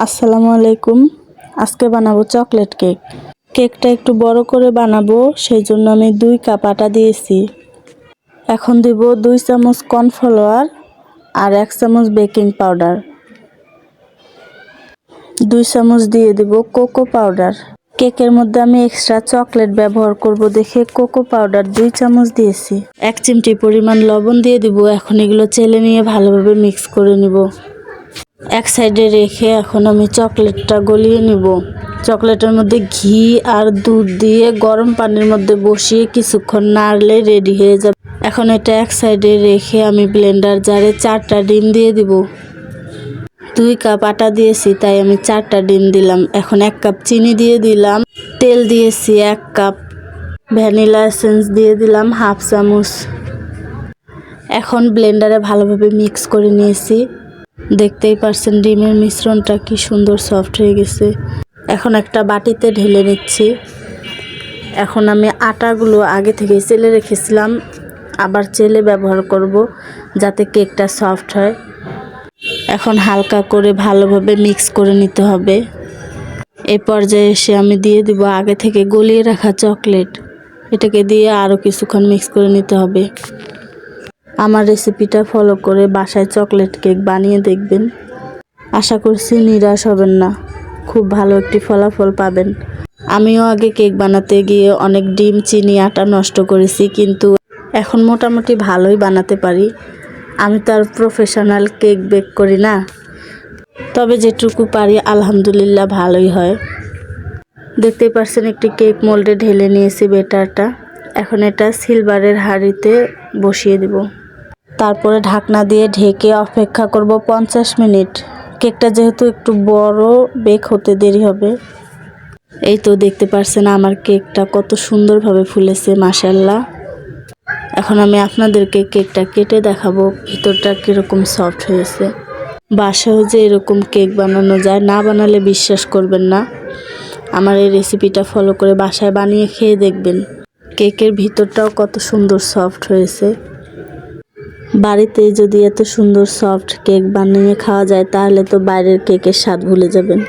আসসালামু আলাইকুম। আজকে বানাবো চকলেট কেক। কেকটা একটু বড় করে বানাবো, সেই জন্য আমি 2 কাপ আটা দিয়েছি। এখন দিব 2 চামচ কর্নফ্লাওয়ার আর 1 চামচ বেকিং পাউডার। 2 চামচ দিয়ে দিব কোকো পাউডার। কেকের মধ্যে আমি এক্সট্রা চকলেট ব্যবহার করব দেখে কোকো পাউডার 2 চামচ দিয়েছি। 1 চিমটি পরিমাণ লবণ দিয়ে দিব। এখন এগুলো চেলে নিয়ে ভালোভাবে মিক্স করে নিব। এক সাইডে রেখে এখন আমি চকলেটটা গলিয়ে নিব। চকলেটের মধ্যে ঘি আর দুধ দিয়ে গরম পানির মধ্যে বসিয়ে কিছুক্ষণ নাড়লে রেডি হয়ে যাবে। এখন এটা এক সাইডে রেখে আমি ব্লেন্ডার জারে 4টা ডিম দিয়ে দিব। 2 কাপ আটা দিয়েছি, তাই আমি 4টা ডিম দিলাম। এখন 1 কাপ চিনি দিয়ে দিলাম। তেল দিয়েছি 1 কাপ। ভ্যানিলা এসেন্স দিয়ে দিলাম 1/2 চামচ। এখন ব্লেন্ডারে ভালোভাবে মিক্স করে নিয়েছি। দেখতেই পারছেন ডিমের মিশ্রণটা কি সুন্দর সফট হয়ে গেছে। এখন একটা বাটিতে ঢেলে নিচ্ছি। এখন আমি আটাগুলো আগে থেকে চেলে রেখেছিলাম, আবার চেলে ব্যবহার করব যাতে কেকটা সফট হয়। এখন হালকা করে ভালোভাবে মিক্স করে নিতে হবে। এই পর্যায়ে এসে আমি দিয়ে দিব আগে থেকে গলিয়ে রাখা চকলেট। এটাকে দিয়ে আরও কিছুক্ষণ মিক্স করে নিতে হবে। আমার রেসিপিটা ফলো করে বাসায় চকলেট কেক বানিয়ে দেখবেন। আশা করছি নিরাশ হবেন না, খুব ভালো একটি ফলাফল পাবেন। আমিও আগে কেক বানাতে গিয়ে অনেক ডিম, চিনি, আটা নষ্ট করেছি, কিন্তু এখন মোটামুটি ভালোই বানাতে পারি। আমি তো আর প্রফেশনাল কেক বেক করি না, তবে যেটুকু পারি আলহামদুলিল্লাহ ভালোই হয়। দেখতেই পারছেন একটি কেক মোল্ডে ঢেলে নিয়েছি ব্যাটারটা। এখন এটা সিলভারের হাঁড়িতে বসিয়ে দিব। তারপরে ঢাকনা দিয়ে ঢেকে অপেক্ষা করব 50 মিনিট। কেকটা যেহেতু একটু বড়, বেক হতে দেরি হবে। এই তো দেখতে পারছেন আমার কেকটা কত সুন্দরভাবে ফুলেছে, মাশাআল্লাহ। এখন আমি আপনাদেরকে কেকটা কেটে দেখাবো ভিতরটা কীরকম সফট হয়েছে। বাসায়ও যে এরকম কেক বানানো যায়, না বানালে বিশ্বাস করবেন না। আমার এই রেসিপিটা ফলো করে বাসায় বানিয়ে খেয়ে দেখবেন। কেকের ভিতরটাও কত সুন্দর সফট হয়েছে। বাড়িতে যদি এত সুন্দর সফট কেক বানিয়ে খাওয়া যায়, তাহলে তো বাইরের কেকের স্বাদ ভুলে যাবেন।